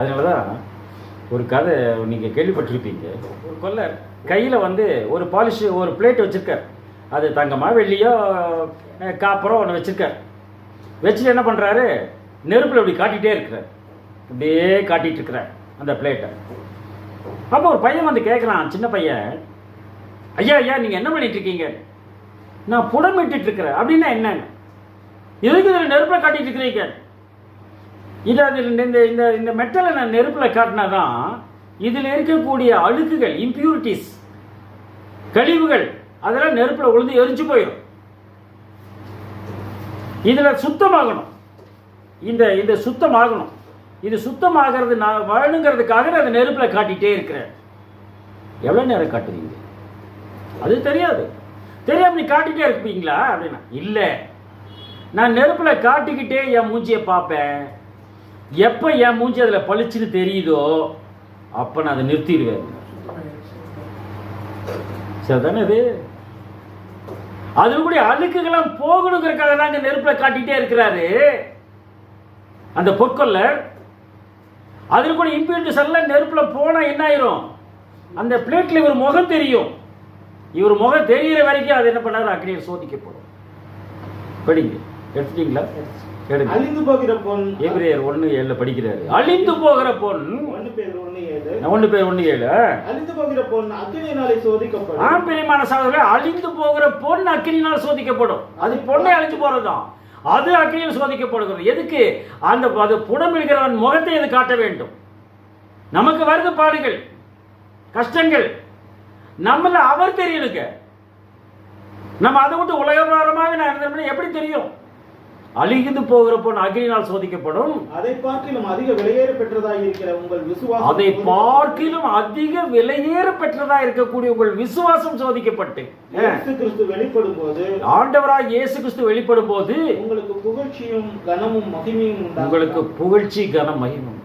அதனால தான் ஒரு கதை நீங்கள் கேள்விப்பட்டிருப்பீங்க. ஒரு கொல்லர் கையில் ஒரு பாலிஷ் ஒரு பிளேட் வச்சுருக்கார். அது தங்கமா வெள்ளியோ காப்பரோ ஒன்று வச்சுருக்கார். வச்சுட்டு என்ன பண்ணுறாரு, நெருப்பில் இப்படி காட்டிகிட்டே இருக்கிறார். இப்படியே காட்டிகிட்டு இருக்கிறார் அந்த பிளேட்டை. அப்போ ஒரு பையன் கேட்குறான், சின்ன பையன், ஐயா ஐயா நீங்கள் என்ன பண்ணிகிட்ருக்கீங்க? நான் புடமிட்டு இருக்கிறேன். அப்படின்னா என்னன்னு, எதுக்கு இதில் நெருப்பில் காட்டிகிட்டு இருக்கிறீங்க? இது அதில் இந்த மெட்டலை நான் நெருப்பில் காட்டினா தான் இதில் இருக்கக்கூடிய அழுக்குகள், இம்பியூரிட்டிஸ், கழிவுகள் அதெல்லாம் நெருப்பில் உழுந்து எரிஞ்சு போயிடும். இதில் சுத்தமாகணும், இந்த சுத்தமாகணும். இது சுத்தமாகிறது நான் வேணுங்கிறதுக்காக நான் அந்த நெருப்பில் காட்டிகிட்டே இருக்கிறேன். எவ்வளோ நேரம் காட்டுவீங்க? அது தெரியாது. தெரியாம நீ காட்டிகிட்டே இருப்பீங்களா அப்படின்னா, இல்லை, நான் நெருப்பில் காட்டிக்கிட்டே என் மூஞ்சியை பார்ப்பேன். எப்போ என் மூஞ்சி அதில் பளிச்சுன்னு தெரியுதோ அப்போ நான் அதை நிறுத்திடுவேன். சரிதானே? அது கூட அழுக்குகள்லாம் போகணுங்கிறதுக்காக தாங்க நெருப்பில் காட்டிகிட்டே இருக்கிறாரு அந்த பொற்கொல்லர். அதில் கூட இம்பியூரிட்டிஸ் எல்லாம் நெருப்பில் போனால் என்ன ஆயிரும், அந்த பிளேட்டில் இவர் முகம் தெரியும். இவர் முகம் தெரிகிற வரைக்கும் அது என்ன பண்ணாரு, அக்னியில் சோதிக்கப்படும். படிங்க, எடுத்துட்டீங்களா? அழிந்து போகிற பொன், எபிரேயர் 1:7 படிக்கிறாரு. அழிந்து போகிற பொன், 1 பேர் 1:7, 1:7 அழிந்து போகிற பொன் அக்கினியினாலே சோதிக்கப்படும். பிரியமான சகோதரர்களே, அழிந்து போகிற பொன் அக்கினியினால் சோதிக்கப்படும். அது பொண்ணை அழிஞ்சு போறதுதான், அது அக்கினியில் சோதிக்கப்படுகிறது. எதுக்கு? அது புடமிடுகிறவன் முகத்தை அது காட்ட வேண்டும். நமக்கு வருது பாடுகள், கஷ்டங்கள், நம்மள அவர் தெரியலுங்க. நம்ம அதை விட்டு உலகபாரமாக நான் இருந்தோம்னா எப்படி தெரியும்? அழிந்து போகிற பொன் அக்னியினால் சோதிக்கப்படும். அதை பார்க்கிலும் அதிக விலையேற பெற்றதாக இருக்கிற உங்கள் விசுவாசம், அதை பார்க்கிலும் அதிக விலையேற பெற்றதாக இருக்கக்கூடிய உங்கள் விசுவாசம் சோதிக்கப்பட்டு இயேசு கிறிஸ்து வெளிப்படும் போது, ஆண்டவராய் இயேசு கிறிஸ்து வெளிப்படும் போது உங்களுக்கு புகழ்ச்சியும் கனமும் மகிமையும் உண்டாகும். உங்களுக்கு புகழ்ச்சி கனம் மகிமும்.